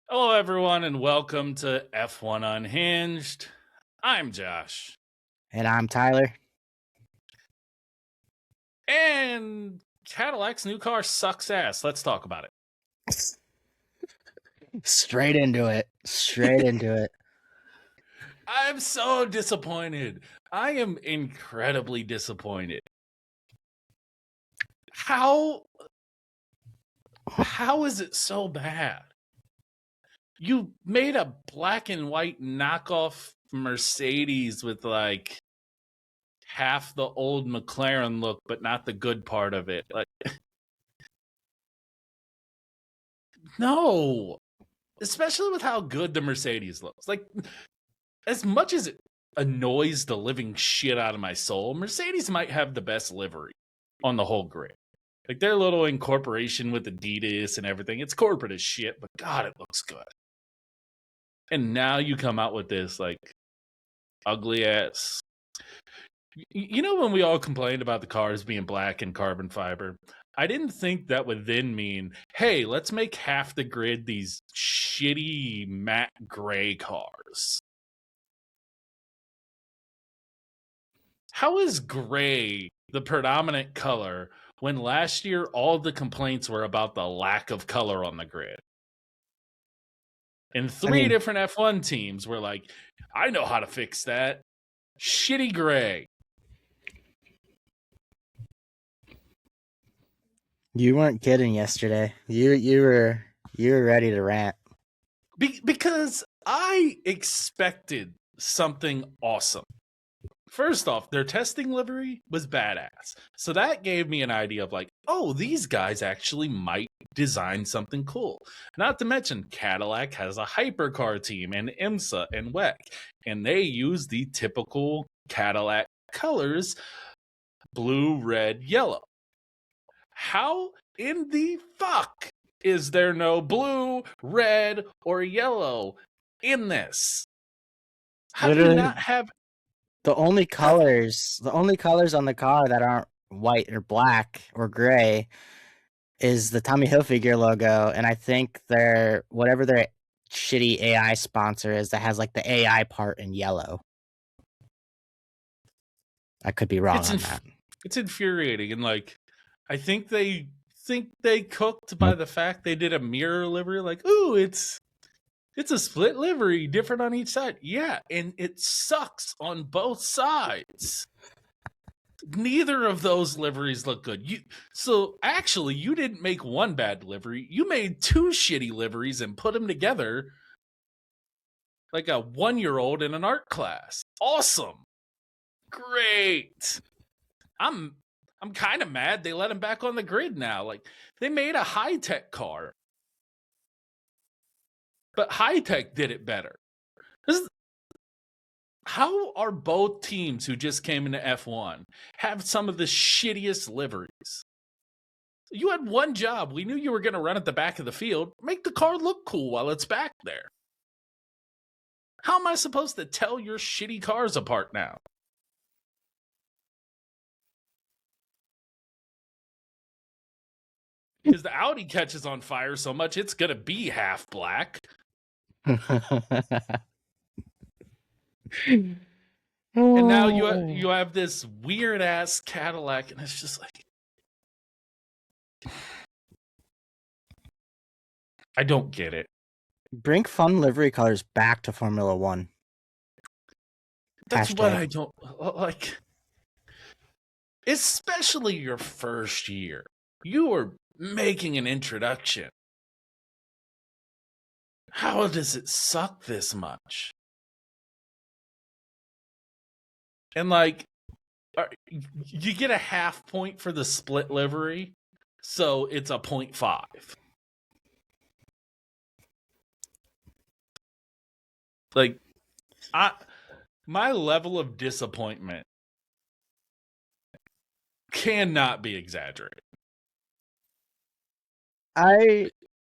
Hello, everyone, and welcome to F1 Unhinged. I'm Josh. And I'm Tyler. And Cadillac's new car sucks ass. Let's talk about it. Straight into it. I'm so disappointed. I am incredibly disappointed. How is it so bad? You made a black and white knockoff Mercedes with like half the old Mclaren look, but not the good part of it. Like, no, especially with how good the Mercedes looks. Like, as much as it annoys the living shit out of my soul, Mercedes might have the best livery on the whole grid. Like, their little incorporation with Adidas and everything, it's corporate as shit, but God, it looks good. And now you come out with this, like, ugly ass. You know, when we all complained about the cars being black and carbon fiber, I didn't think that would then mean, hey, let's make half the grid these shitty matte gray cars. How is gray the predominant color when last year all the complaints were about the lack of color on the grid? And three different F1 teams were like, I know how to fix that. Shitty gray. You weren't kidding yesterday. You were ready to rant. Because I expected something awesome. First off, their testing livery was badass. So that gave me an idea of like, oh, these guys actually might design something cool. Not to mention, Cadillac has a hypercar team and IMSA and WEC, and they use the typical Cadillac colors, blue, red, yellow. How in the fuck is there no blue, red, or yellow in this? How do you not have the only colors on the car that aren't white or black or gray is the Tommy Hilfiger logo, and I think their shitty AI sponsor is that has like the AI part in yellow. I could be wrong on that. It's infuriating, and like I think they cooked by the fact they did a mirror livery, like, ooh, it's a split livery, different on each side. Yeah, and it sucks on both sides. Neither of those liveries look good. So actually, you didn't make one bad livery. You made two shitty liveries and put them together like a 1-year-old in an art class. Awesome. Great. I'm kind of mad they let him back on the grid now. Like, they made a high-tech car. But high-tech did it better. How are both teams who just came into F1 have some of the shittiest liveries? You had one job. We knew you were going to run at the back of the field. Make the car look cool while it's back there. How am I supposed to tell your shitty cars apart now? Because the Audi catches on fire so much, it's going to be half black. And now you have this weird ass Cadillac, and it's just like, I don't get it. Bring fun livery colors back to Formula One. That's what I don't like. Especially your first year. You are making an introduction. How does it suck this much? And like, you get a half point for the split livery, so it's a 0.5. Like, my level of disappointment cannot be exaggerated. I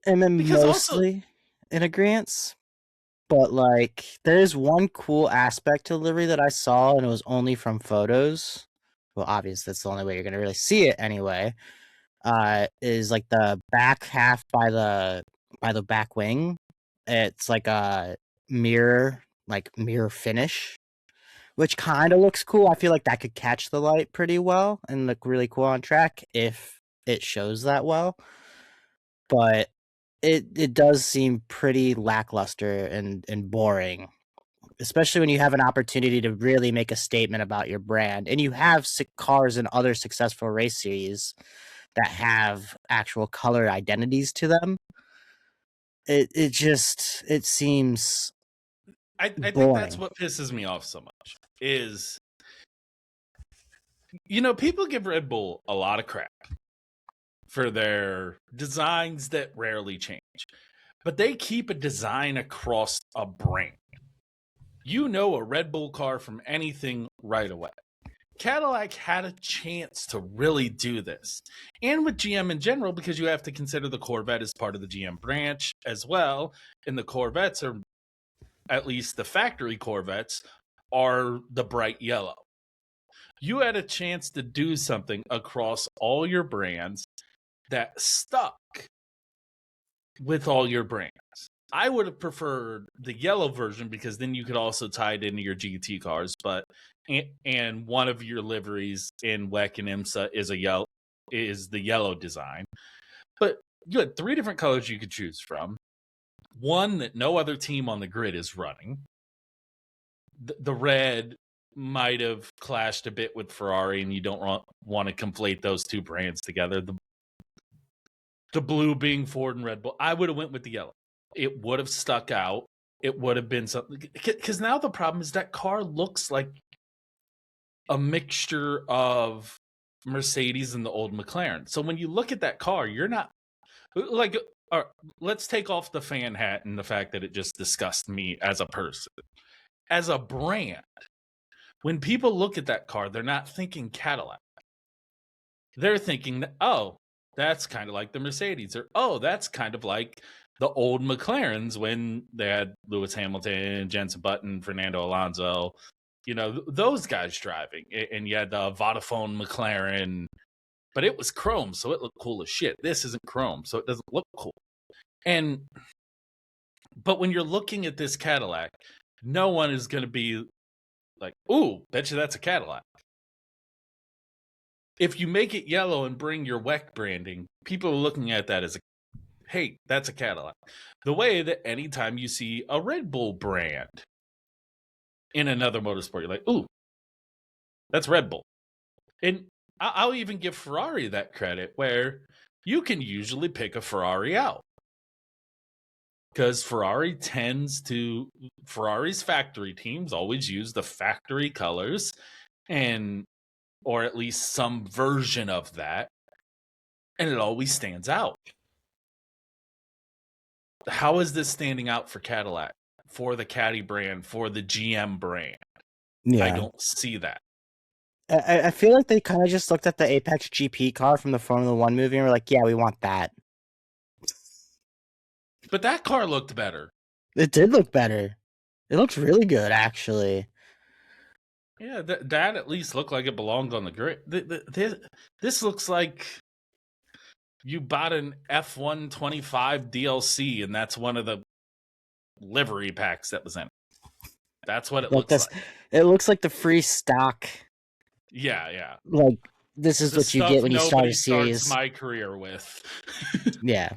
am mostly in agreement, but like, there's one cool aspect to livery that I saw, and it was only from photos. Well, obviously, that's the only way you're gonna really see it anyway. Is like the back half by the back wing, It's like a mirror finish, which kind of looks cool. I feel like that could catch the light pretty well and look really cool on track if it shows that well. But it does seem pretty lackluster and boring, especially when you have an opportunity to really make a statement about your brand, and you have cars in other successful race series that have actual color identities to them. It seems I think boring. that's what pisses me off so much is, people give Red Bull a lot of crap for their designs that rarely change, but they keep a design across a brand. A Red Bull car from anything right away. Cadillac had a chance to really do this. And with GM in general, because you have to consider the Corvette as part of the GM branch as well. And the Corvettes are, at least the factory Corvettes, are the bright yellow. You had a chance to do something across all your brands that stuck with all your brands. I would have preferred the yellow version because then you could also tie it into your GT cars, and one of your liveries in WEC and IMSA is the yellow design. But you had 3 different colors you could choose from. One that no other team on the grid is running. The red might have clashed a bit with Ferrari, and you don't want to conflate those 2 brands together. The blue being Ford and Red Bull. I would have went with the yellow. It would have stuck out. It would have been something. Because now the problem is that car looks like a mixture of Mercedes and the old McLaren. So when you look at that car, you're not like, let's take off the fan hat and the fact that it just disgusts me as a person. As a brand, when people look at that car, they're not thinking Cadillac. They're thinking, oh, that's kind of like the Mercedes, or oh, that's kind of like the old McLarens when they had Lewis Hamilton, Jenson Button, Fernando Alonso, those guys driving. And you had the Vodafone McLaren, but it was chrome, so it looked cool as shit. This isn't chrome, so it doesn't look cool. But when you're looking at this Cadillac, no one is going to be like, ooh, bet you that's a Cadillac. If you make it yellow and bring your WEC branding, people are looking at that as hey, that's a Cadillac. The way that anytime you see a Red Bull brand in another motorsport, you're like, ooh, that's Red Bull. And I'll even give Ferrari that credit, where you can usually pick a Ferrari out. Because Ferrari's factory teams always use the factory colors, or at least some version of that, and it always stands out. How is this standing out for Cadillac, for the Caddy brand, for the GM brand? Yeah. I don't see that. I feel like they kind of just looked at the Apex GP car from the Formula 1 movie and were like, yeah, we want that. But that car looked better. It did look better. It looks really good, actually. Yeah, that at least looked like it belonged on the grid. This looks like you bought an F-125 DLC, and that's one of the livery packs that was in it. That's what it looks like. It looks like the free stock. Yeah. Like, this is what you get when you start a series. Starts my career with. Yeah.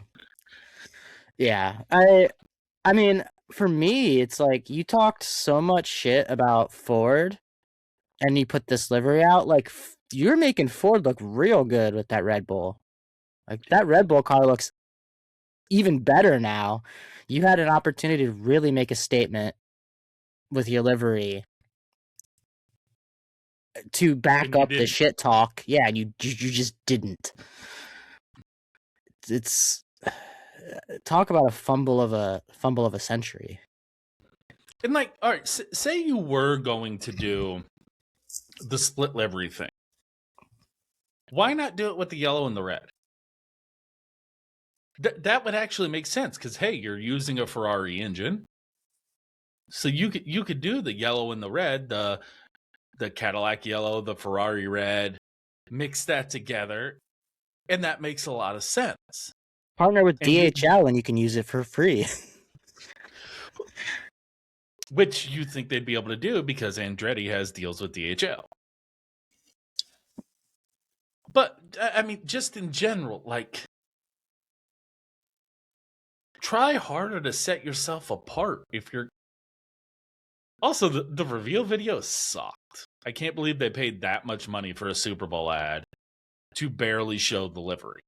I mean, for me, it's like, you talked so much shit about Ford, and you put this livery out. Like, you're making Ford look real good with that Red Bull. Like, that Red Bull car looks even better now. You had an opportunity to really make a statement with your livery to back up the shit talk. Yeah, and you just didn't. It's talk about a fumble of a century. And like, all right, say you were going to do the split livery thing. Why not do it with the yellow and the red? That would actually make sense, because hey, you're using a Ferrari engine, so you could do the yellow and the red, the Cadillac yellow, the Ferrari red, mix that together, and that makes a lot of sense. Partner with DHL and you can use it for free. which you think they'd be able to do because Andretti has deals with DHL. But, I mean, just in general, like, try harder to set yourself apart if you're... Also, the reveal video sucked. I can't believe they paid that much money for a Super Bowl ad to barely show the livery.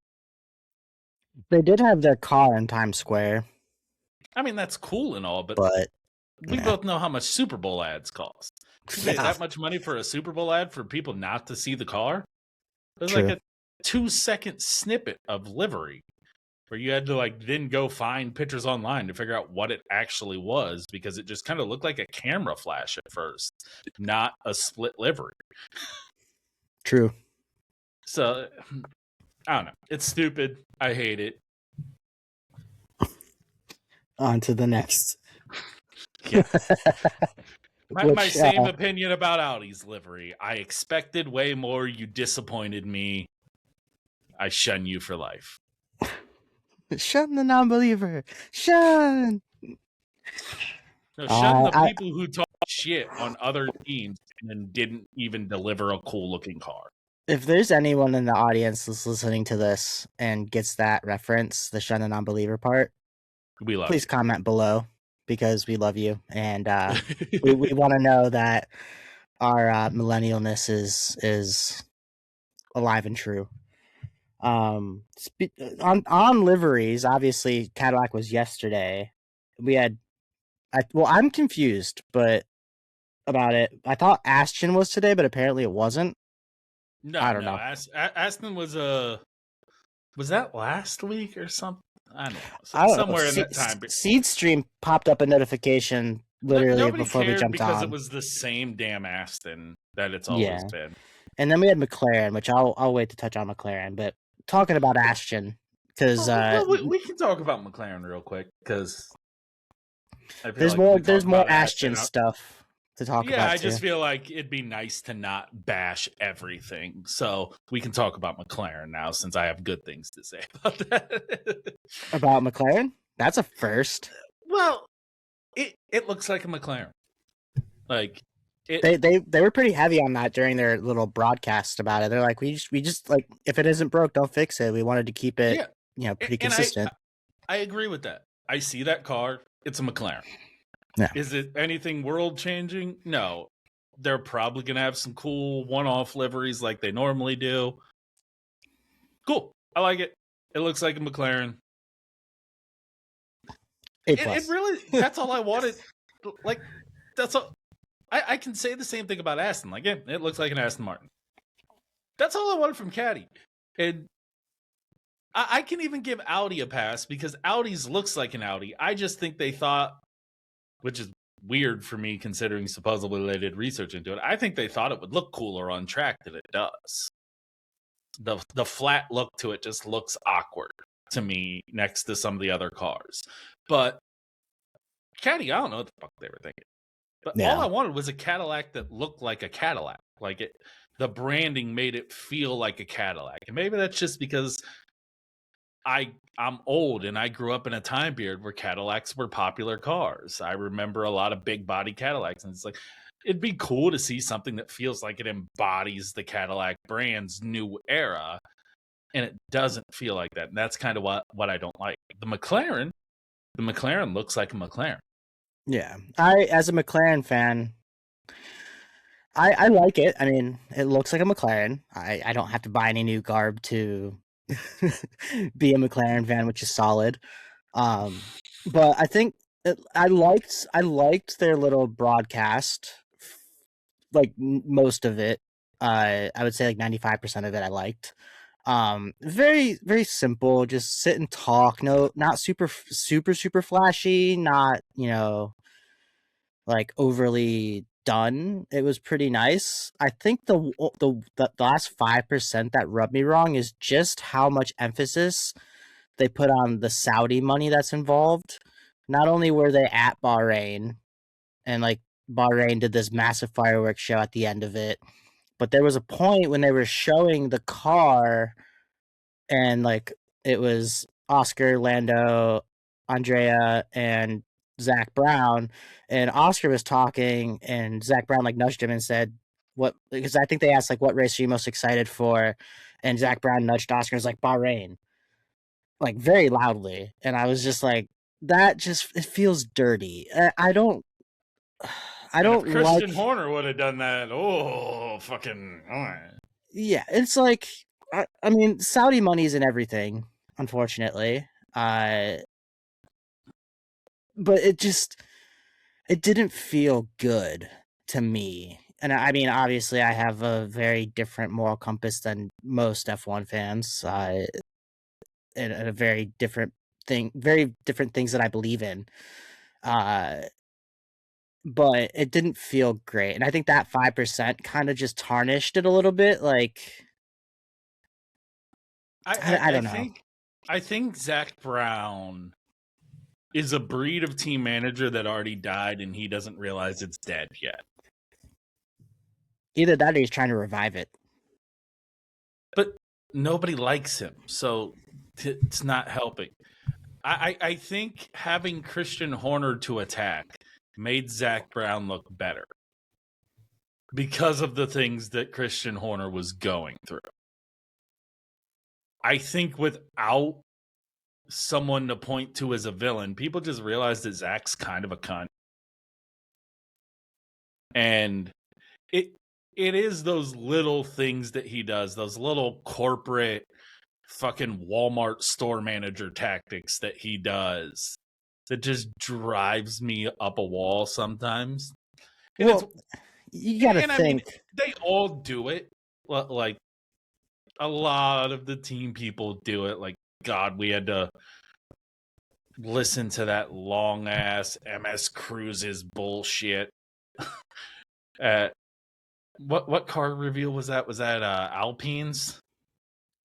They did have their car in Times Square. I mean, that's cool and all, but we both know how much Super Bowl ads cost. You pay that much money for a Super Bowl ad for people not to see the car? It was like a 2-second snippet of livery where you had to like then go find pictures online to figure out what it actually was, because it just kind of looked like a camera flash at first, not a split livery. True. So, I don't know. It's stupid. I hate it. On to the next. Yeah. My same opinion about Audi's livery. I expected way more. You disappointed me. I shun you for life. Shun the non-believer. Shun. No, shun the people who talk shit on other teams and then didn't even deliver a cool-looking car. If there's anyone in the audience that's listening to this and gets that reference, the shun the non-believer part, please comment below, because we love you, and we want to know that our millennialness is alive and true. On liveries, obviously Cadillac was yesterday. I'm confused, but about it. I thought Aston was today, but apparently it wasn't. No, I don't know. Aston was that last week or something? I don't know. Somewhere in that time. Seedstream popped up a notification literally before we jumped because on. It was the same damn Aston that it's always been. And then we had Mclaren, which I'll wait to touch on Mclaren, but talking about Aston, because we can talk about McLaren real quick, because there's more Aston stuff to talk about. Yeah, I just feel like it'd be nice to not bash everything, so we can talk about McLaren now, since I have good things to say about that. About McLaren? That's a first. Well, it looks like a McLaren. Like they were pretty heavy on that during their little broadcast about it. They're like, we just like, if it isn't broke, don't fix it. We wanted to keep it, pretty consistent. I agree with that. I see that car. It's a McLaren. Yeah. Is it anything world changing? No. They're probably gonna have some cool one-off liveries like they normally do. Cool. I like it. It looks like a McLaren. It really, that's all I wanted. Like, that's all. I can say the same thing about Aston. Like, yeah, it looks like an Aston Martin. That's all I wanted from Caddy. And I can even give Audi a pass, because Audi's looks like an Audi. I just think they thought, which is weird for me considering supposedly they did research into it, I think they thought it would look cooler on track than it does. The flat look to it just looks awkward to me next to some of the other cars. But Caddy, I don't know what the fuck they were thinking. But all I wanted was a Cadillac that looked like a Cadillac. Like, the branding made it feel like a Cadillac. And maybe that's just because I'm old and I grew up in a time period where Cadillacs were popular cars. I remember a lot of big body Cadillacs, and it's like, it'd be cool to see something that feels like it embodies the Cadillac brand's new era, and it doesn't feel like that. And that's kind of what I don't like. The McLaren looks like a McLaren. Yeah, as a McLaren fan, I like it. I mean, it looks like a McLaren. I don't have to buy any new garb to be a McLaren fan, which is solid. But I think I liked their little broadcast, like most of it. I would say like 95% of it I liked. Very, very simple. Just sit and talk. No, not super flashy. Not, like overly done. It was pretty nice. I think the last 5% that rubbed me wrong is just how much emphasis they put on the Saudi money that's involved. Not only were they at Bahrain, and like Bahrain did this massive fireworks show at the end of it, but there was a point when they were showing the car, and like it was Oscar, Lando, Andrea, and Zach Brown, and Oscar was talking, and Zach Brown like nudged him and said, "What?" Because I think they asked like, "What race are you most excited for?" And Zach Brown nudged Oscar and was like, "Bahrain," like very loudly, and I was just like, "That just it feels dirty." I don't. I And if don't Christian like. Horner would have done that, oh, fucking. Yeah, it's like I mean, Saudi money's in everything, unfortunately. But it didn't feel good to me. And I mean, obviously, I have a very different moral compass than most F1 fans, and a very very different things that I believe in. Uh, but it didn't feel great, and I think that 5% kind of just tarnished it a little bit. Like, I I don't know. think Zach Brown is a breed of team manager that already died and he doesn't realize it's dead yet. Either that or he's trying to revive it. But nobody likes him, so it's not helping. I think having Christian Horner to attack made Zach Brown look better because of the things that Christian Horner was going through. I think without someone to point to as a villain, people just realize that Zach's kind of a cunt. And it is those little things that he does, those little corporate fucking Walmart store manager tactics that he does that just drives me up a wall sometimes. And Well, you got to I mean, think. they all do it. Like a lot of the team people do it. Like, God, we had to listen to that long ass MS Cruises bullshit. What car reveal was that? Was that Alpines?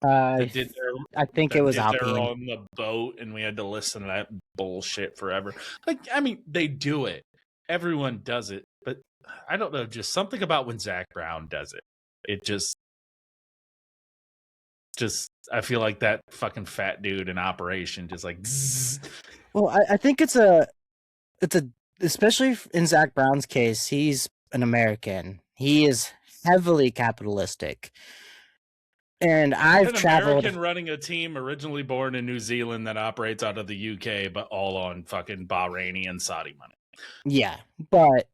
That did I think it was their Alpine. on the boat, and we had to listen to that bullshit forever. Like, I mean, they do it. Everyone does it, but I don't know. Just something about when Zach Brown does it. It just I feel like that fucking fat dude in operation, just like. Zzz. Well, I think it's especially in Zach Brown's case, he's an American. He is heavily capitalistic. And I've An traveled. American running a team originally born in New Zealand that operates out of the UK, but all on fucking Bahraini and Saudi money. Yeah, but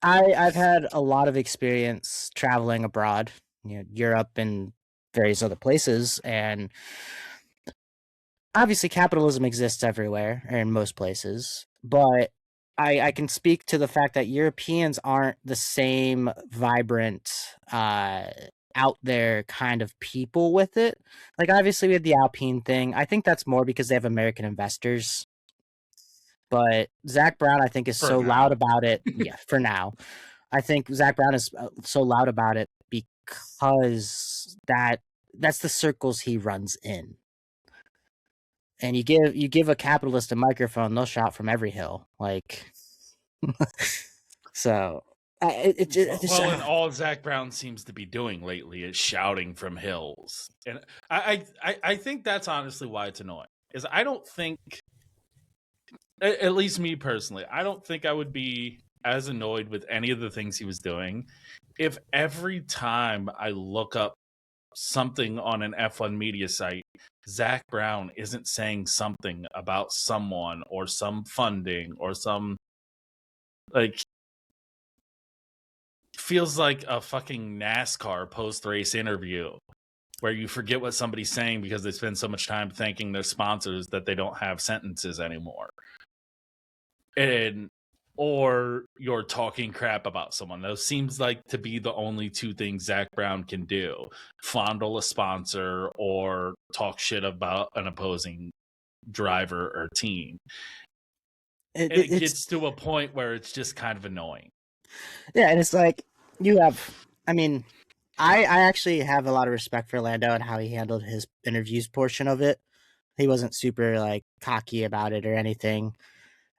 I've had a lot of experience traveling abroad, Europe and various other places, and obviously capitalism exists everywhere or in most places, but I can speak to the fact that Europeans aren't the same vibrant, out there kind of people with it. Like, obviously, we had the Alpine thing. I think that's more because they have American investors. But Zach Brown, I think, is For so loud now. about it. Yeah, for now. I think Zach Brown is so loud about it because that's the circles he runs in. And you give a capitalist a microphone, they'll shout from every hill. Like, so And all Zach Brown seems to be doing lately is shouting from hills, and I think that's honestly why it's annoying. Is I don't think, at least me personally, I don't think I would be as annoyed with any of the things he was doing if every time I look up something on an F1 media site, Zach Brown isn't saying something about someone or some funding or some, like, feels like a fucking NASCAR post-race interview where you forget what somebody's saying because they spend so much time thanking their sponsors that they don't have sentences anymore. Or you're talking crap about someone. Those seems like to be the only two things Zach Brown can do: fondle a sponsor or talk shit about an opposing driver or team. And it gets to a point where it's just kind of annoying. Yeah, and it's like I mean, I actually have a lot of respect for Lando and how he handled his interviews portion of it. He wasn't super like cocky about it or anything.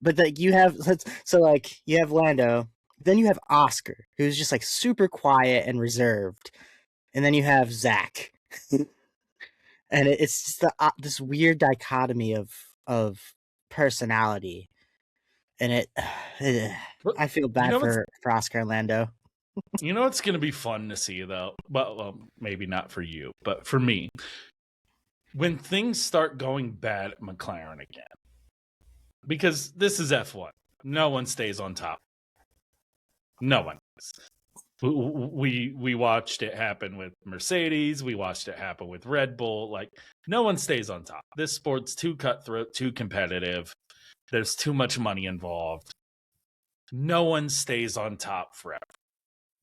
But like you have you have Lando, then you have Oscar, who's just like super quiet and reserved, and then you have Zach, and it's just this weird dichotomy of personality. and I feel You bad know what's for Oscar Lando. you know what's going to be fun to see though. Well, maybe not for you, but for me, when things start going bad at McLaren again, because this is F1. No one stays on top. No one. We watched it happen with Mercedes. We watched it happen with Red Bull. Like, no one stays on top. This sport's too cutthroat, too competitive. There's too much money involved. No one stays on top forever.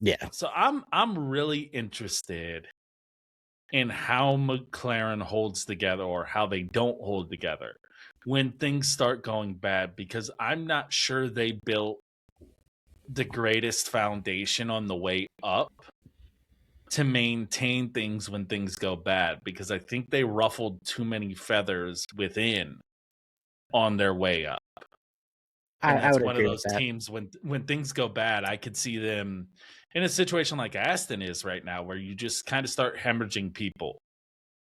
Yeah. So I'm really interested in how McLaren holds together or how they don't hold together when things start going bad, because I'm not sure they built the greatest foundation on the way up to maintain things when things go bad, because I think they ruffled too many feathers within on their way up. And I that's would one of agree with those that. teams when things go bad, I could see them in a situation like Aston is right now, where you just kind of start hemorrhaging people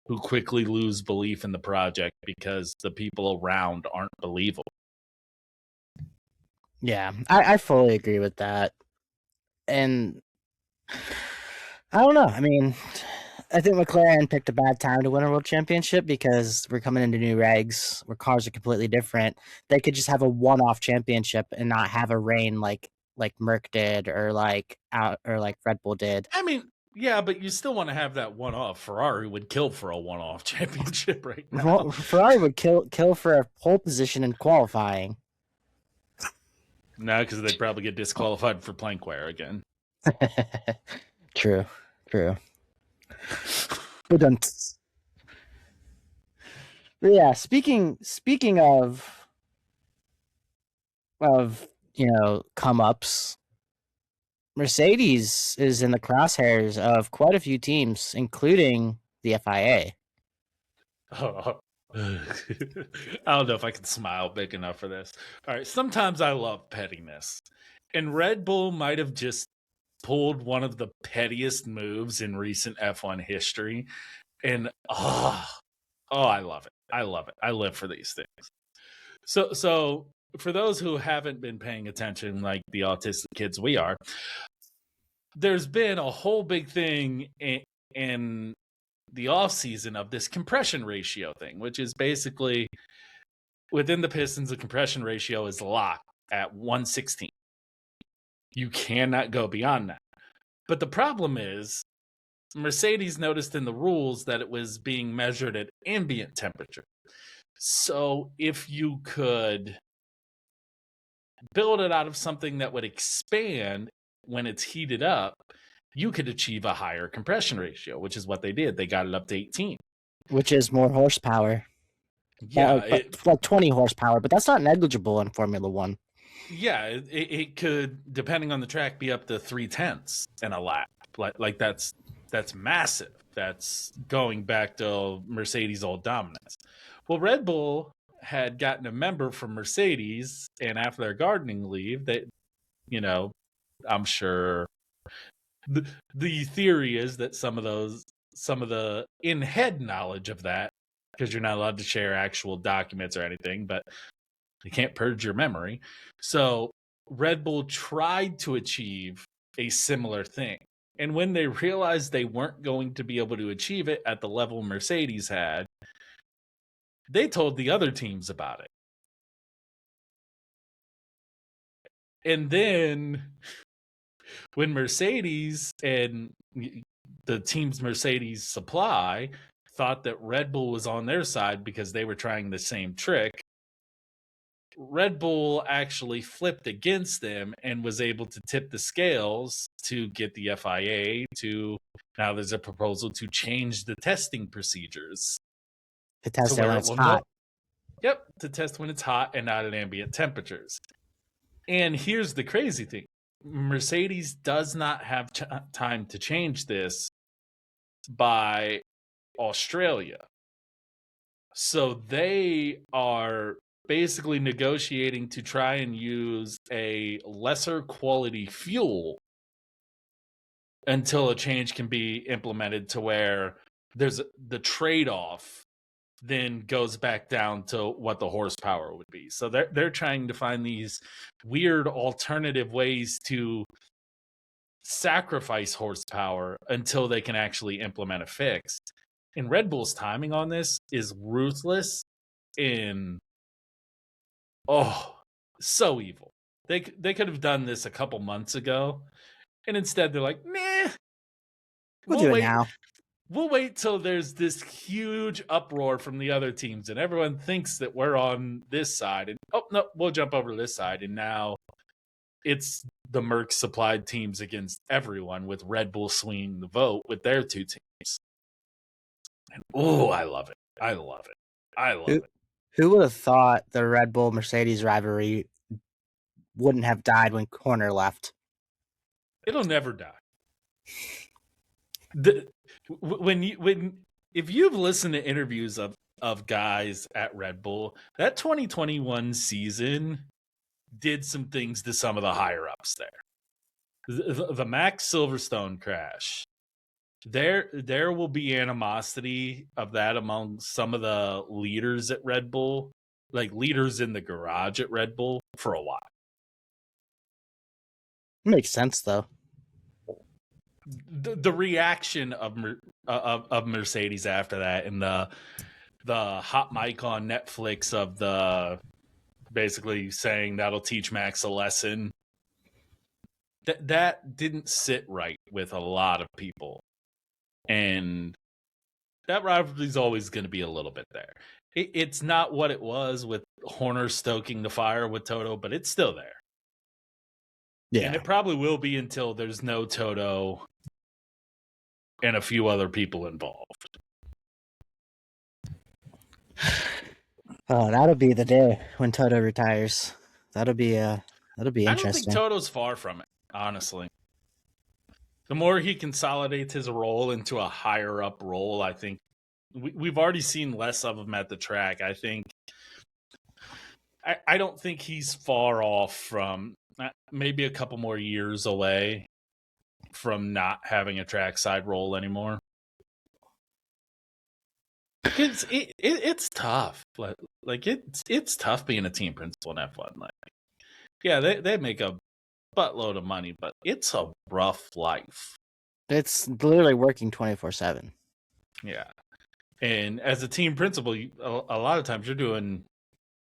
who quickly lose belief in the project because the people around aren't believable. Yeah, I fully agree with that. And I don't know. I mean, I think McLaren picked a bad time to win a world championship because we're coming into new regs where cars are completely different. They could just have a one-off championship and not have a reign like Merc did or like Red Bull did. I mean, yeah, but you still want to have that one-off. Ferrari would kill for a one-off championship right now. Ferrari would kill for a pole position in qualifying. No, because they'd probably get disqualified for plank wear again. True. But yeah, speaking of come ups, Mercedes is in the crosshairs of quite a few teams, including the FIA. Oh. I don't know if I can smile big enough for this. All right, sometimes I love pettiness, and Red Bull might have just pulled one of the pettiest moves in recent F1 history, and I love it. I love it. I live for these things. So for those who haven't been paying attention, like the autistic kids we are, there's been a whole big thing in the off season of this compression ratio thing, which is basically within the Pistons, the compression ratio is locked at 116. You cannot go beyond that. But the problem is, Mercedes noticed in the rules that it was being measured at ambient temperature. So if you could build it out of something that would expand when it's heated up, you could achieve a higher compression ratio, which is what they did. They got it up to 18. Which is more horsepower. Yeah, like 20 horsepower, but that's not negligible in Formula One. Yeah, it could, depending on the track, be up to 3/10 in a lap. Like that's massive. That's going back to Mercedes' old dominance. Well, Red Bull had gotten a member from Mercedes, and after their gardening leave, I'm sure the theory is that some of the in-head knowledge of that, because you're not allowed to share actual documents or anything, but you can't purge your memory. So Red Bull tried to achieve a similar thing. And when they realized they weren't going to be able to achieve it at the level Mercedes had, they told the other teams about it. And then when Mercedes and the teams Mercedes supply thought that Red Bull was on their side because they were trying the same trick, Red Bull actually flipped against them and was able to tip the scales to get the FIA to, now there's a proposal to change the testing procedures. To test it when it's hot. To test when it's hot and not at ambient temperatures. And here's the crazy thing. Mercedes does not have time to change this by Australia. So they are basically negotiating to try and use a lesser quality fuel until a change can be implemented to where there's the trade-off then goes back down to what the horsepower would be. So they're trying to find these weird alternative ways to sacrifice horsepower until they can actually implement a fix. And Red Bull's timing on this is ruthless and so evil. They could have done this a couple months ago, and instead they're like, nah, We'll do it now. We'll wait till there's this huge uproar from the other teams and everyone thinks that we're on this side. And no, we'll jump over to this side. And now it's the Merc supplied teams against everyone, with Red Bull swinging the vote with their two teams. And I love it. I love it. Who would have thought the Red Bull Mercedes rivalry wouldn't have died when Horner left? It'll never die. If you've listened to interviews of guys at Red Bull, that 2021 season did some things to some of the higher ups there. The Max Silverstone crash, there will be animosity of that among some of the leaders at Red Bull, like leaders in the garage at Red Bull, for a while. Makes sense though. The reaction of Mercedes after that, and the hot mic on Netflix of the basically saying that'll teach Max a lesson, that didn't sit right with a lot of people, and that rivalry is always going to be a little bit there. It's not what it was with Horner stoking the fire with Toto, but it's still there. Yeah, and it probably will be until there's no Toto and a few other people involved. Oh, that'll be the day when Toto retires. That'll be interesting. I don't think Toto's far from it, honestly. The more he consolidates his role into a higher up role, I think we've already seen less of him at the track. I don't think he's far off from maybe a couple more years away from not having a trackside role anymore. It's tough. Like it's tough being a team principal in F1. Like, yeah, they make a buttload of money, but it's a rough life. It's literally working 24/7. Yeah, and as a team principal, a lot of times you're doing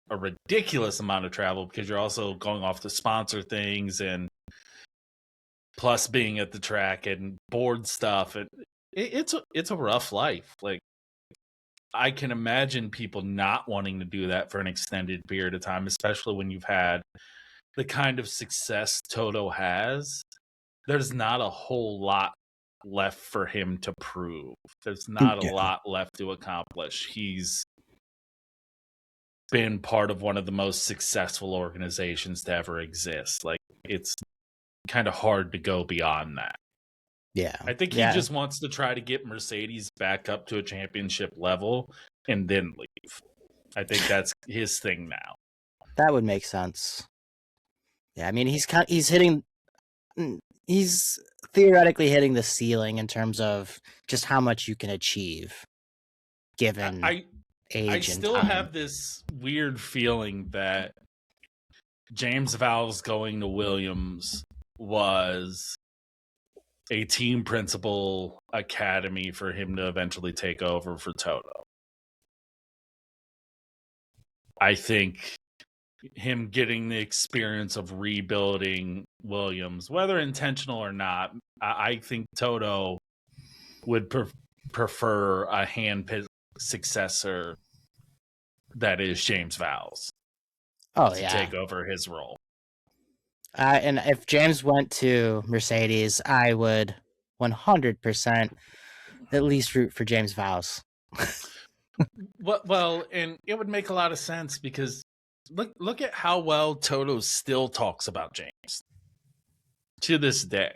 a ridiculous amount of travel because you're also going off to sponsor things, and plus being at the track and board stuff. And it's a rough life. Like, I can imagine people not wanting to do that for an extended period of time, especially when you've had the kind of success Toto has. There's not a whole lot left for him to prove. There's not a lot left to accomplish. He's been part of one of the most successful organizations to ever exist. Like, it's kind of hard to go beyond that. Yeah. I think he just wants to try to get Mercedes back up to a championship level and then leave. I think that's his thing now. That would make sense. Yeah, I mean, he's theoretically hitting the ceiling in terms of just how much you can achieve given age and time. I still have this weird feeling that James Vowles going to Williams was a team principal academy for him to eventually take over for Toto. I think him getting the experience of rebuilding Williams, whether intentional or not, I think Toto would prefer a hand-picked successor that is James Vowles to take over his role. And if James went to Mercedes, I would 100% at least root for James Vowles. Well, and it would make a lot of sense because look at how well Toto still talks about James to this day.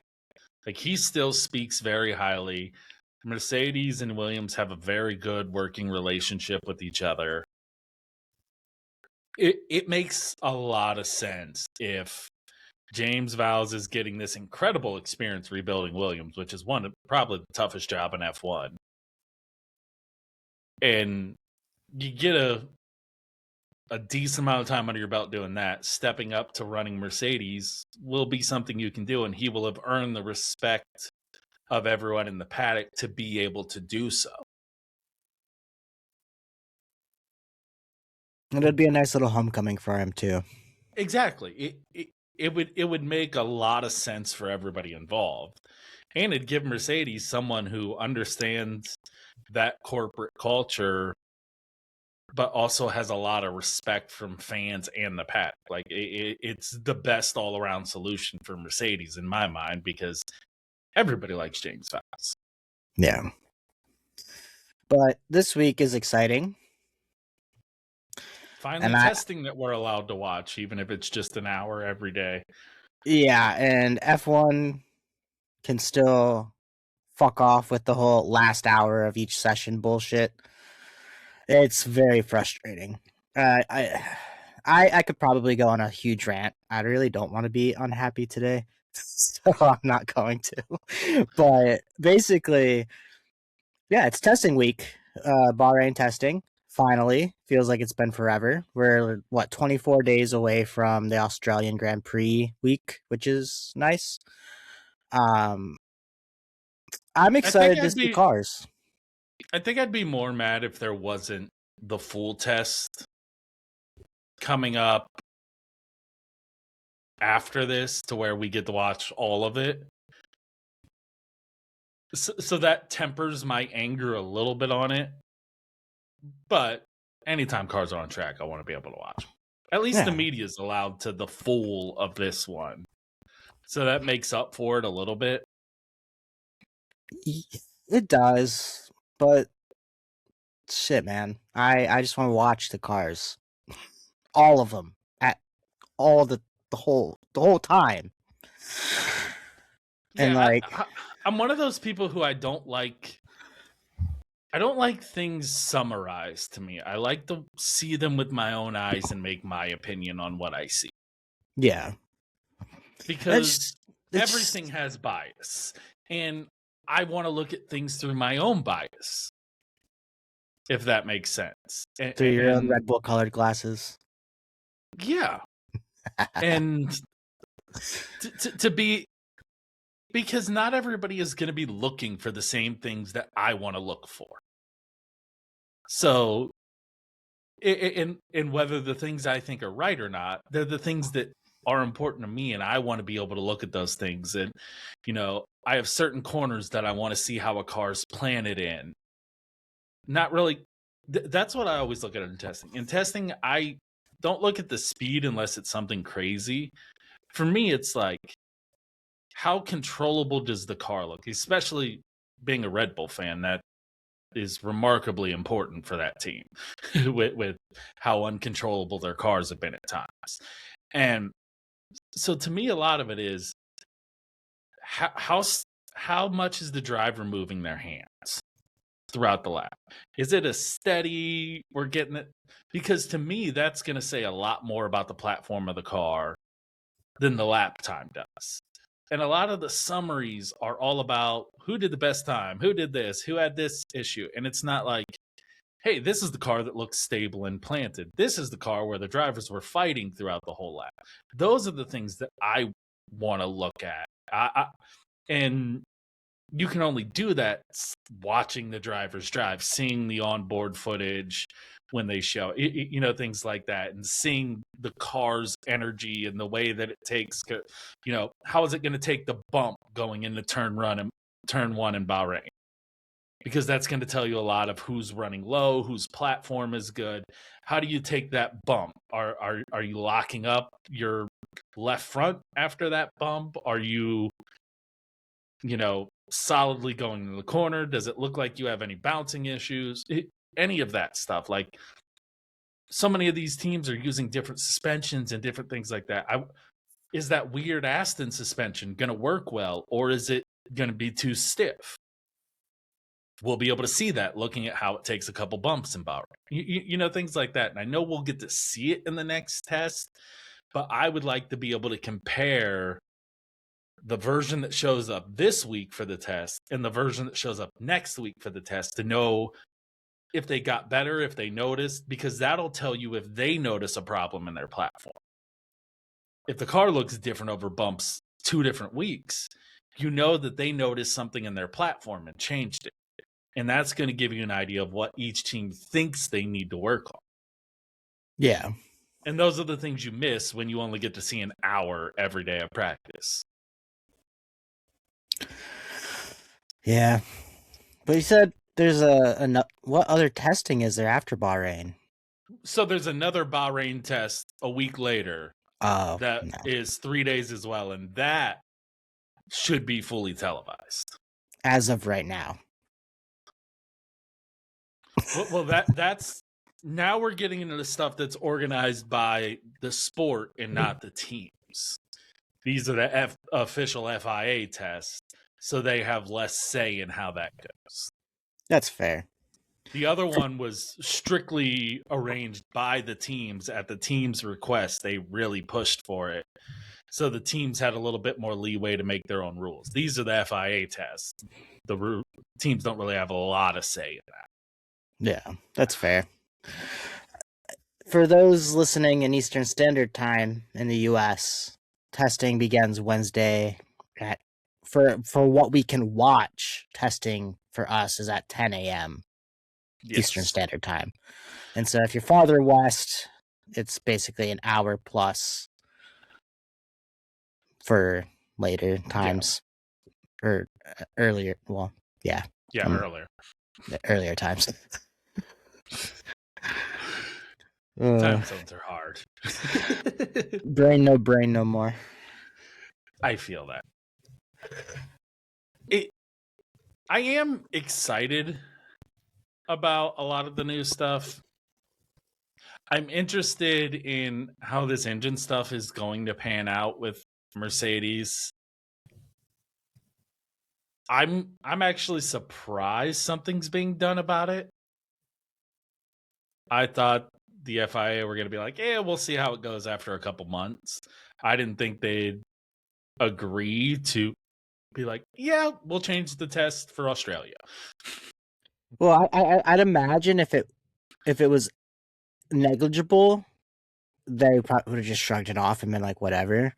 Like, he still speaks very highly. Mercedes and Williams have a very good working relationship with each other. It makes a lot of sense if James Vowles is getting this incredible experience rebuilding Williams, which is probably the toughest job in F1. And you get a decent amount of time under your belt doing that. Stepping up to running Mercedes will be something you can do, and he will have earned the respect of everyone in the paddock to be able to do so. And it'd be a nice little homecoming for him too. Exactly. It would make a lot of sense for everybody involved, and it'd give Mercedes someone who understands that corporate culture, but also has a lot of respect from fans and the paddock. Like it's the best all around solution for Mercedes in my mind, because everybody likes James Vowles. Yeah. But this week is exciting. Finally, testing that we're allowed to watch, even if it's just an hour every day. Yeah, and F1 can still fuck off with the whole last hour of each session bullshit. It's very frustrating. I could probably go on a huge rant. I really don't want to be unhappy today, so I'm not going to. But basically, yeah, it's testing week. Bahrain testing. Finally, feels like it's been forever. We're 24 days away from the Australian Grand Prix week, which is nice. I'm excited to see cars. I think I'd be more mad if there wasn't the full test coming up after this, to where we get to watch all of it. So that tempers my anger a little bit on it. But anytime cars are on track, I want to be able to watch. At least the media is allowed to the full of this one. So that makes up for it a little bit. It does, but shit, man. I just want to watch the cars. All of them. At all the whole time. And like I'm one of those people who I don't like things summarized to me. I like to see them with my own eyes and make my opinion on what I see. Yeah. Because everything has bias. And I want to look at things through my own bias, if that makes sense. Through your own Red Bull colored glasses. Yeah. And to be, because not everybody is going to be looking for the same things that I want to look for. So, and whether the things I think are right or not, they're the things that are important to me, and I want to be able to look at those things. And, you know, I have certain corners that I want to see how a car's planted in. Not really. That's what I always look at in testing. In testing, I don't look at the speed unless it's something crazy. For me, it's like, how controllable does the car look? Especially being a Red Bull fan, that is remarkably important for that team with how uncontrollable their cars have been at times. And so to me, a lot of it is how much is the driver moving their hands throughout the lap? Is it a steady, we're getting it? Because to me, that's going to say a lot more about the platform of the car than the lap time does. And a lot of the summaries are all about who did the best time, who did this, who had this issue. And it's not like, hey, this is the car that looks stable and planted. This is the car where the drivers were fighting throughout the whole lap. Those are the things that I want to look at. And you can only do that watching the drivers drive, seeing the onboard footage when they show, you know, things like that, and seeing the car's energy and the way that it takes, you know, how is it going to take the bump going into turn one in Bahrain? Because that's going to tell you a lot of who's running low, whose platform is good. How do you take that bump? Are you locking up your left front after that bump? Are you know, solidly going to the corner? Does it look like you have any bouncing issues? Any of that stuff. Like, so many of these teams are using different suspensions and different things like that. Is that weird Aston suspension going to work well, or is it going to be too stiff? We'll be able to see that looking at how it takes a couple bumps in Bahrain. You know, things like that. And I know we'll get to see it in the next test, but I would like to be able to compare the version that shows up this week for the test and the version that shows up next week for the test, to know if they got better, if they noticed, because that'll tell you if they notice a problem in their platform. If the car looks different over bumps 2 different weeks, you know that they noticed something in their platform and changed it. And that's going to give you an idea of what each team thinks they need to work on. Yeah. And those are the things you miss when you only get to see an hour every day of practice. Yeah. But you said there's what other testing is there after Bahrain? So there's another Bahrain test a week later that no. is 3 days as well, and that should be fully televised. As of right now. Well, that's now we're getting into the stuff that's organized by the sport and not the teams. These are the official FIA tests, so they have less say in how that goes. That's fair. The other one was strictly arranged by the teams at the team's request. They really pushed for it. So the teams had a little bit more leeway to make their own rules. These are the FIA tests. The teams don't really have a lot of say in that. Yeah, that's fair. For those listening in Eastern Standard Time in the U.S., testing begins Wednesday for what we can watch. Testing for us is at 10 a.m. Yes. Eastern Standard Time. And so if you're farther west, it's basically an hour plus for later times or earlier. Well, yeah. Earlier. Earlier times. Time zones are hard. brain no more. I feel that. I am excited about a lot of the new stuff. I'm interested in how this engine stuff is going to pan out with Mercedes. I'm actually surprised something's being done about it. I thought the FIA were going to be like, yeah, we'll see how it goes after a couple months. I didn't think they'd agree to be like, yeah, we'll change the test for Australia. Well, I'd imagine if it was negligible, they probably would have just shrugged it off and been like, whatever.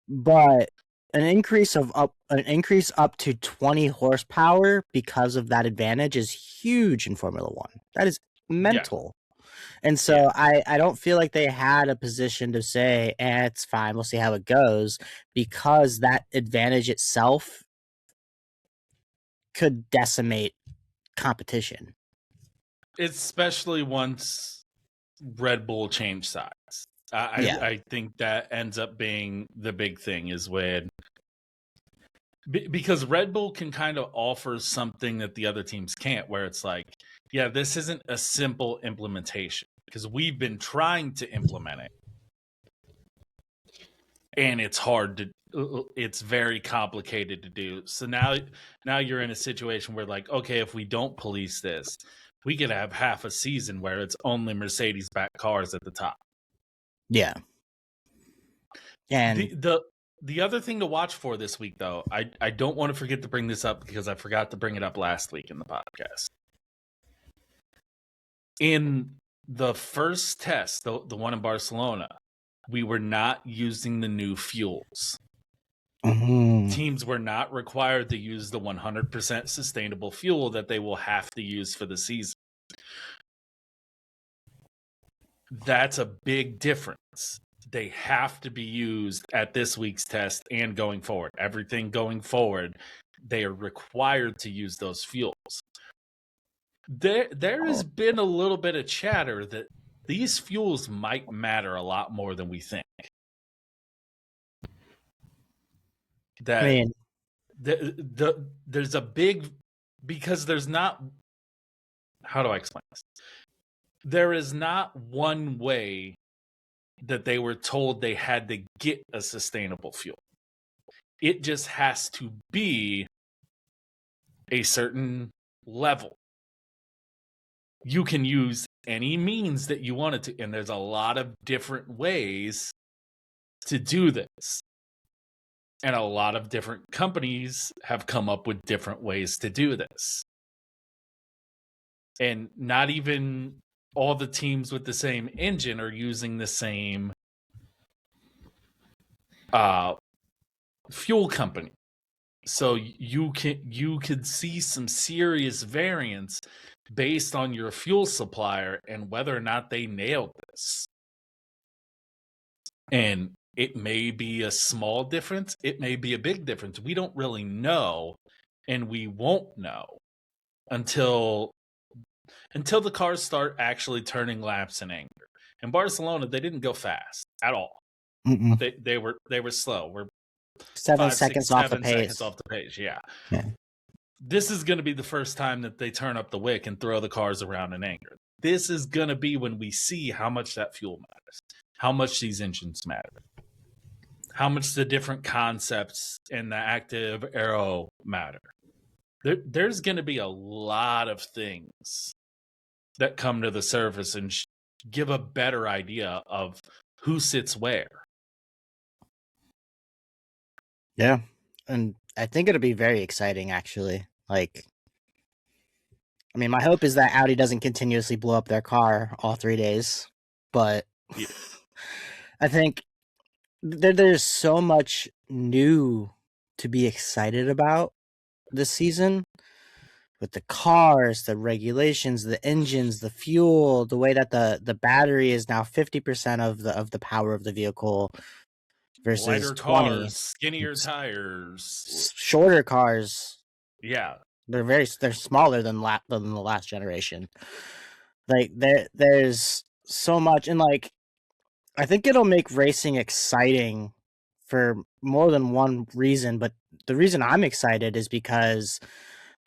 But an increase up to 20 horsepower because of that advantage is huge in Formula One. That is mental. Yeah. And so I don't feel like they had a position to say, it's fine, we'll see how it goes, because that advantage itself could decimate competition. Especially once Red Bull changed sides. I think that ends up being the big thing is when because Red Bull can kind of offer something that the other teams can't, where it's like, yeah, this isn't a simple implementation because we've been trying to implement it and it's very complicated to do. So now you're in a situation where like, okay, if we don't police this, we could have half a season where it's only Mercedes backed cars at the top. Yeah. And the other thing to watch for this week, though, I don't want to forget to bring this up because I forgot to bring it up last week in the podcast. In the first test, the one in Barcelona, we were not using the new fuels. Mm-hmm. Teams were not required to use the 100% sustainable fuel that they will have to use for the season. That's a big difference. They have to be used at this week's test and going forward. Everything going forward, they are required to use those fuels. There has been a little bit of chatter that these fuels might matter a lot more than we think. That there's a big, because there's not, how do I explain this? There is not one way that they were told they had to get a sustainable fuel. It just has to be a certain level. You can use any means that you wanted to, and there's a lot of different ways to do this. And a lot of different companies have come up with different ways to do this. And not even all the teams with the same engine are using the same fuel company. So you could see some serious variance based on your fuel supplier and whether or not they nailed this. And it may be a small difference, it may be a big difference. We don't really know, and we won't know until the cars start actually turning laps in anger. In Barcelona, they didn't go fast at all. Mm-mm. They were slow. We're 7 5, seconds 6, off the 7 pace. seconds off the pace. Yeah. Yeah. This is going to be the first time that they turn up the wick and throw the cars around in anger. This is going to be when we see how much that fuel matters, how much these engines matter, how much the different concepts in the active aero matter. There's going to be a lot of things that come to the surface and give a better idea of who sits where. Yeah. And I think it'll be very exciting, actually. Like, I mean, my hope is that Audi doesn't continuously blow up their car all 3 days, but Yeah. I think there's so much new to be excited about this season with the cars, the regulations, the engines, the fuel, the way that the battery is now 50% of the power of the vehicle versus Lighter 20. cars, skinnier tires, shorter cars. Yeah. They're smaller than the last generation. Like there's so much, and like I think it'll make racing exciting for more than one reason, but the reason I'm excited is because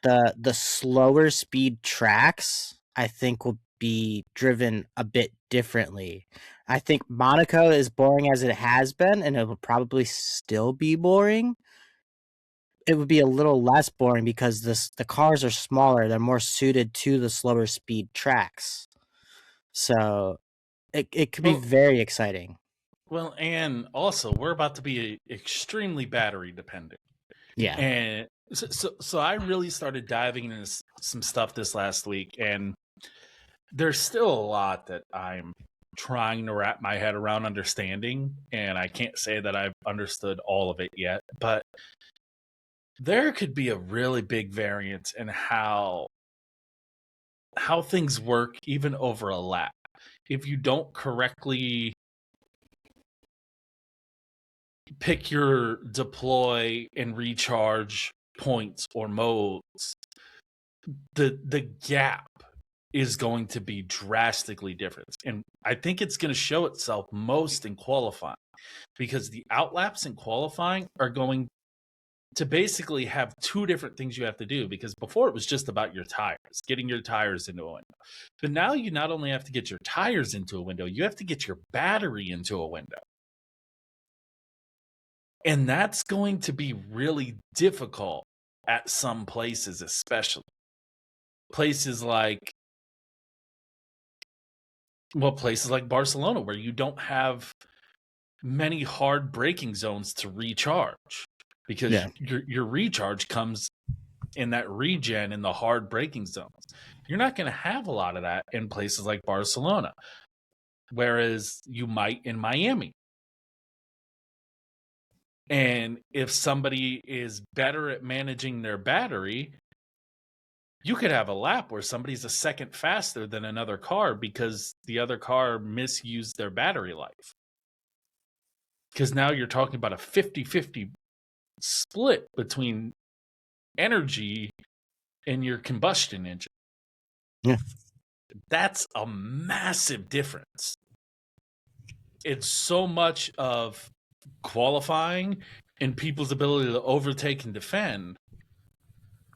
the slower speed tracks I think will be driven a bit differently. I think Monaco is boring as it has been, and it will probably still be boring. It would be a little less boring because the cars are smaller. They're more suited to the slower speed tracks. So it could be very exciting. Well, and also we're about to be extremely battery dependent. Yeah. And so I really started diving into some stuff this last week, and there's still a lot that I'm trying to wrap my head around understanding, and I can't say that I've understood all of it yet, but there could be a really big variance in how things work even over a lap. If you don't correctly pick your deploy and recharge points or modes, the gap is going to be drastically different. And I think it's going to show itself most in qualifying, because the outlaps in qualifying are going to basically have two different things you have to do, because before it was just about your tires, getting your tires into a window. But now you not only have to get your tires into a window, you have to get your battery into a window. And that's going to be really difficult at some places, especially places like Barcelona, where you don't have many hard braking zones to recharge, because your recharge comes in that regen in the hard braking zones. You're not going to have a lot of that in places like Barcelona, whereas you might in Miami. And if somebody is better at managing their battery, you could have a lap where somebody's a second faster than another car because the other car misused their battery life. Because now you're talking about a 50-50 split between energy and your combustion engine. Yeah. That's a massive difference. It's so much of qualifying and people's ability to overtake and defend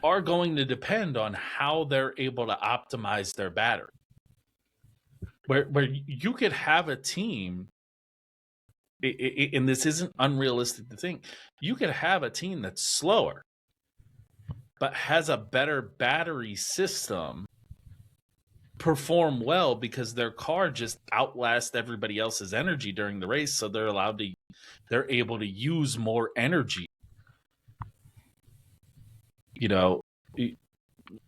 are going to depend on how they're able to optimize their battery. Where you could have a team, and this isn't unrealistic to think, you could have a team that's slower but has a better battery system perform well because their car just outlasts everybody else's energy during the race, so they're able to use more energy. You know,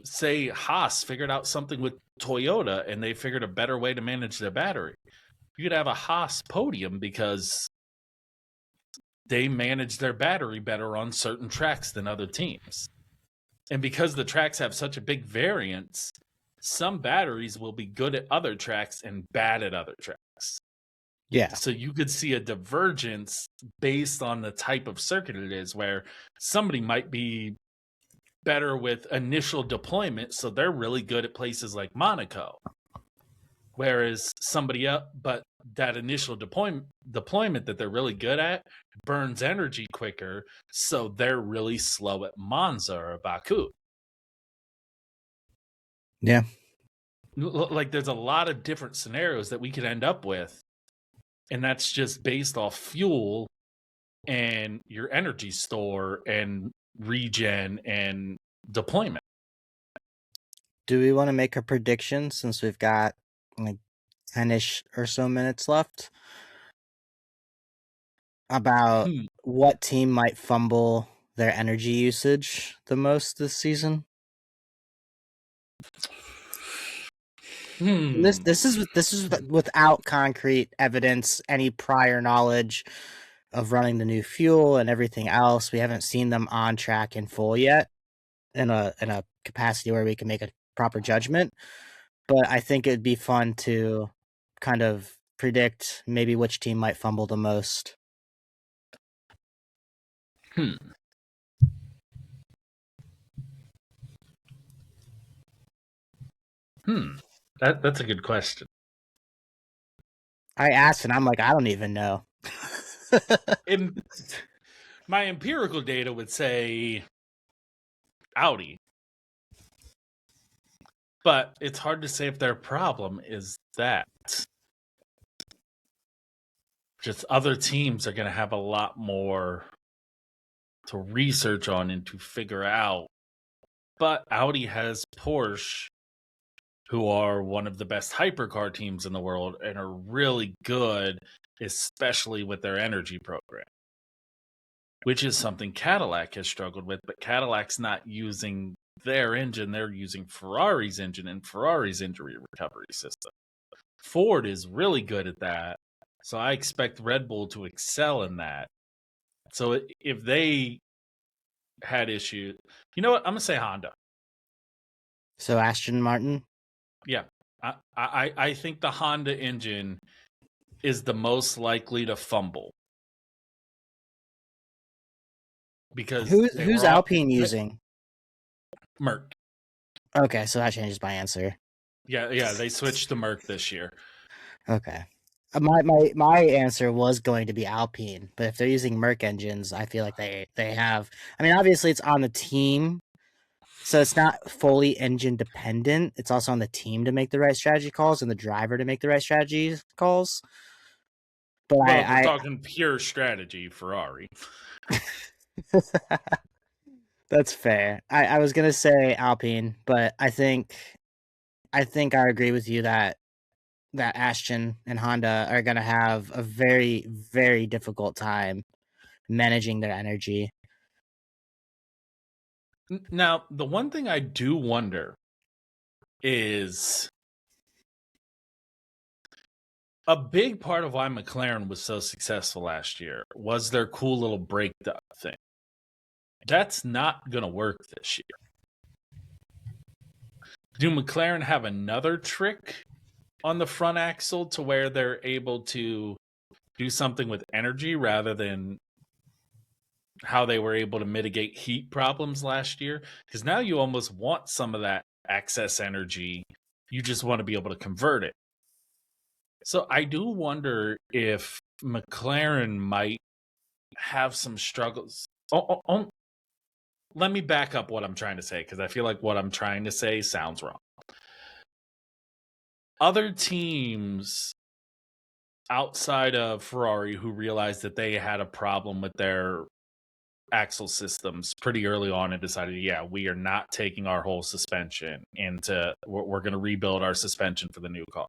say Haas figured out something with Toyota and they figured a better way to manage their battery. You could have a Haas podium because they manage their battery better on certain tracks than other teams. And because the tracks have such a big variance, some batteries will be good at other tracks and bad at other tracks. Yeah. So you could see a divergence based on the type of circuit it is, where somebody might be better with initial deployment, so they're really good at places like Monaco. Whereas somebody else, but that initial deployment that they're really good at burns energy quicker, so they're really slow at Monza or Baku. Yeah. Like there's a lot of different scenarios that we could end up with, and that's just based off fuel and your energy store and regen and deployment. Do we want to make a prediction since we've got like 10-ish or so minutes left about what team might fumble their energy usage the most this season? This is without concrete evidence, any prior knowledge of running the new fuel and everything else. We haven't seen them on track in full yet in a capacity where we can make a proper judgment. But I think it'd be fun to kind of predict maybe which team might fumble the most. That's a good question. I asked and I'm like, I don't even know. My empirical data would say Audi. But it's hard to say if their problem is that. Just other teams are going to have a lot more to research on and to figure out. But Audi has Porsche, who are one of the best hypercar teams in the world and are really good, especially with their energy program, which is something Cadillac has struggled with. But Cadillac's not using their engine, they're using Ferrari's engine and Ferrari's injury recovery system. Ford is really good at that, so I expect Red Bull to excel in that. So if they had issues, you know what? I'm gonna say Honda. So Aston Martin? Yeah, I think the Honda engine is the most likely to fumble because who's Alpine using? Merc. Okay, so that changes my answer. Yeah, they switched to Merc this year. Okay. My answer was going to be Alpine, but if they're using Merc engines, I feel like they have. I mean, obviously it's on the team, so it's not fully engine dependent. It's also on the team to make the right strategy calls and the driver to make the right strategy calls. But well, we're talking pure strategy, Ferrari. That's fair. I was gonna say Alpine, but I think I agree with you that Aston and Honda are gonna have a very, very difficult time managing their energy. Now, the one thing I do wonder is a big part of why McLaren was so successful last year was their cool little brake thing. That's not going to work this year. Do McLaren have another trick on the front axle to where they're able to do something with energy rather than how they were able to mitigate heat problems last year? Because now you almost want some of that excess energy. You just want to be able to convert it. So I do wonder if McLaren might have some struggles. Let me back up what I'm trying to say, because I feel like what I'm trying to say sounds wrong. Other teams outside of Ferrari who realized that they had a problem with their axle systems pretty early on and decided, yeah, we are not taking our whole suspension into, we're going to rebuild our suspension for the new car.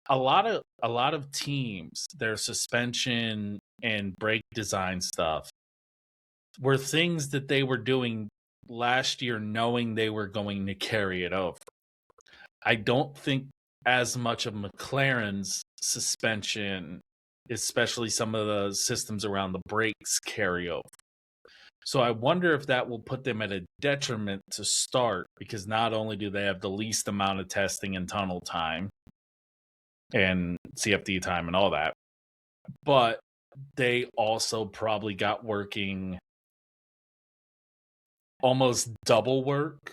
A lot of teams, their suspension and brake design stuff were things that they were doing last year knowing they were going to carry it over. I don't think as much of McLaren's suspension, especially some of the systems around the brakes, carry over. So I wonder if that will put them at a detriment to start, because not only do they have the least amount of testing and tunnel time and CFD time and all that, but they also probably got working almost double work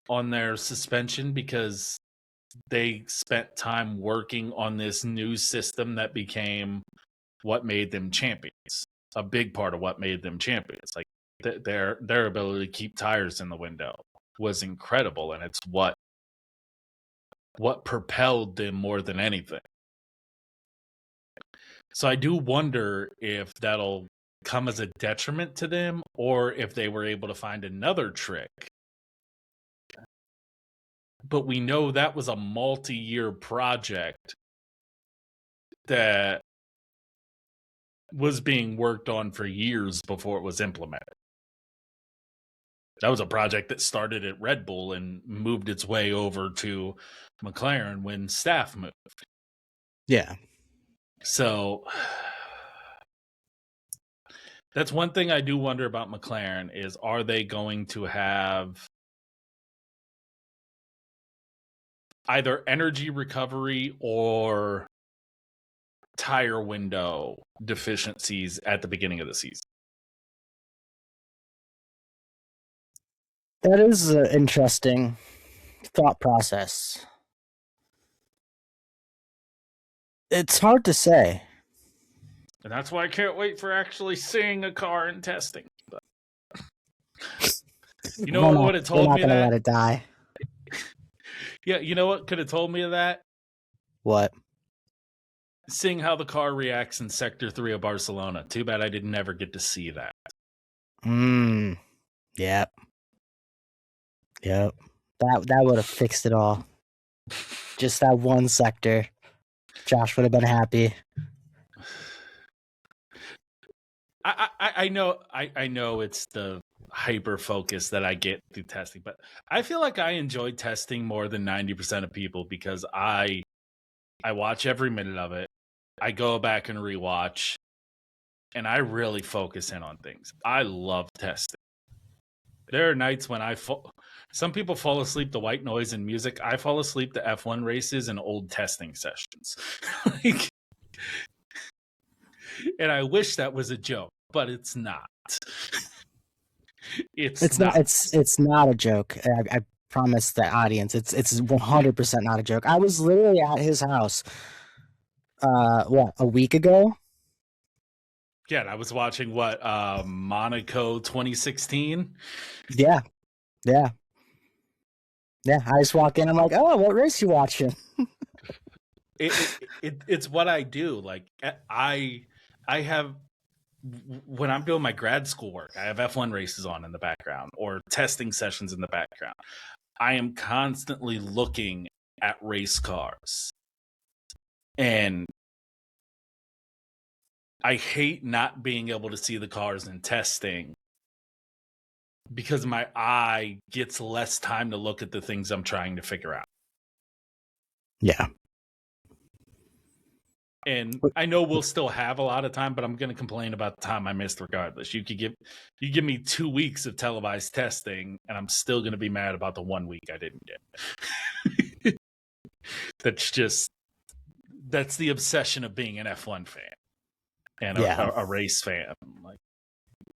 on their suspension because they spent time working on this new system that became what made them champions. A big part of what made them champions. Like their ability to keep tires in the window was incredible, and it's what propelled them more than anything. So I do wonder if that'll come as a detriment to them, or if they were able to find another trick. But we know that was a multi-year project that was being worked on for years before it was implemented. That was a project that started at Red Bull and moved its way over to McLaren when staff moved. Yeah. So that's one thing I do wonder about McLaren is, are they going to have either energy recovery or tire window deficiencies at the beginning of the season? That is an interesting thought process. It's hard to say. And that's why I can't wait for actually seeing a car in testing. But you know what would have told me that? We're not going to let it die. Yeah, you know what could have told me of that? What? Seeing how the car reacts in Sector 3 of Barcelona. Too bad I didn't ever get to see that. Yep. That would have fixed it all. Just that one sector. Josh would have been happy. I know it's the hyper focus that I get through testing, but I feel like I enjoy testing more than 90% of people because I watch every minute of it. I go back and rewatch, and I really focus in on things. I love testing. There are nights when some people fall asleep to white noise and music. I fall asleep to F1 races and old testing sessions. And I wish that was a joke, but it's not. It's not. It's not a joke. I promise the audience. It's 100% not a joke. I was literally at his house. A week ago? Yeah, and I was watching Monaco 2016. Yeah. I just walk in. I'm like, oh, what race you watching? It's what I do. Like I have, when I'm doing my grad school work, I have F1 races on in the background or testing sessions in the background. I am constantly looking at race cars. And I hate not being able to see the cars in testing because my eye gets less time to look at the things I'm trying to figure out. Yeah. And I know we'll still have a lot of time, but I'm going to complain about the time I missed regardless. You give me 2 weeks of televised testing, and I'm still going to be mad about the 1 week I didn't get. That's the obsession of being an F1 fan and a race fan. Like,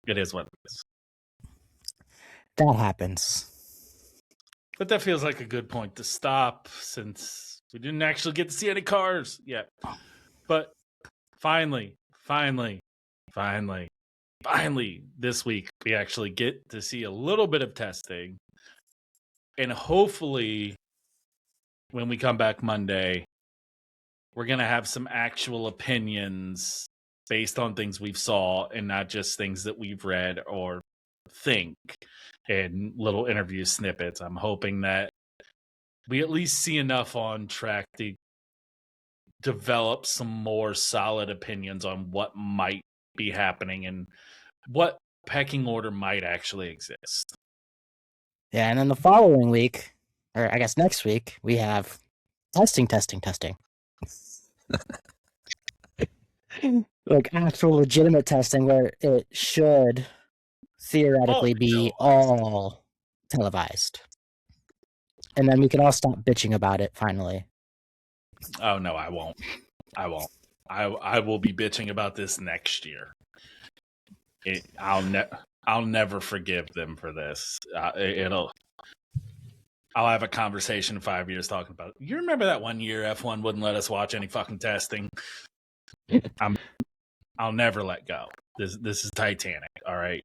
it is what it is. That happens. But that feels like a good point to stop since we didn't actually get to see any cars yet. But finally, this week, we actually get to see a little bit of testing. And hopefully, when we come back Monday, we're going to have some actual opinions based on things we've saw and not just things that we've read or think and little interview snippets. I'm hoping that we at least see enough on track to develop some more solid opinions on what might be happening and what pecking order might actually exist. Yeah, and then the following week, or I guess next week, we have testing. Like actual legitimate testing where it should theoretically be all televised. And then we can all stop bitching about it finally. Oh no, I won't. I will be bitching about this next year. I'll never forgive them for this. I'll have a conversation in 5 years talking about it. You remember that one year F1 wouldn't let us watch any fucking testing? I'll never let go. This is Titanic, all right?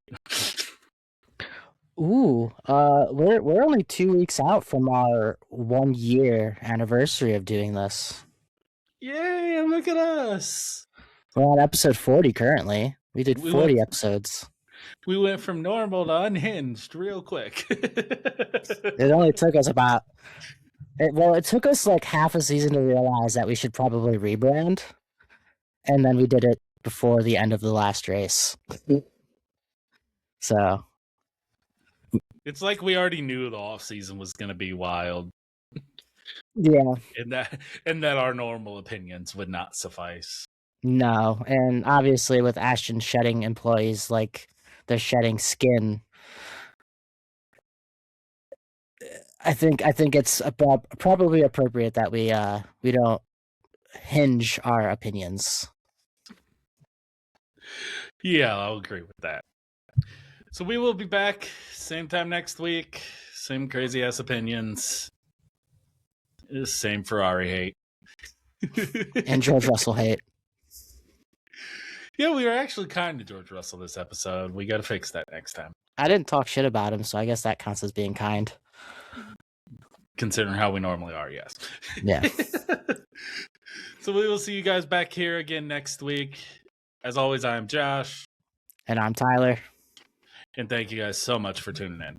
Ooh, we're only 2 weeks out from our 1 year anniversary of doing this. Yay, look at us. We're on episode 40 currently. We did 40 episodes. We went from normal to unhinged real quick. It only took us it took us like half a season to realize that we should probably rebrand. And then we did it before the end of the last race. So it's like we already knew the off season was going to be wild. Yeah. And that our normal opinions would not suffice. No, and obviously with Aston shedding employees like they're shedding skin, I think it's probably appropriate that we don't hinge our opinions. Yeah, I'll agree with that. So we will be back same time next week, same crazy ass opinions, same Ferrari hate, and George Russell hate. Yeah, we were actually kind to George Russell this episode. We got to fix that next time. I didn't talk shit about him, so I guess that counts as being kind. Considering how we normally are, yes. Yeah. So we will see you guys back here again next week. As always, I am Josh. And I'm Tyler. And thank you guys so much for tuning in.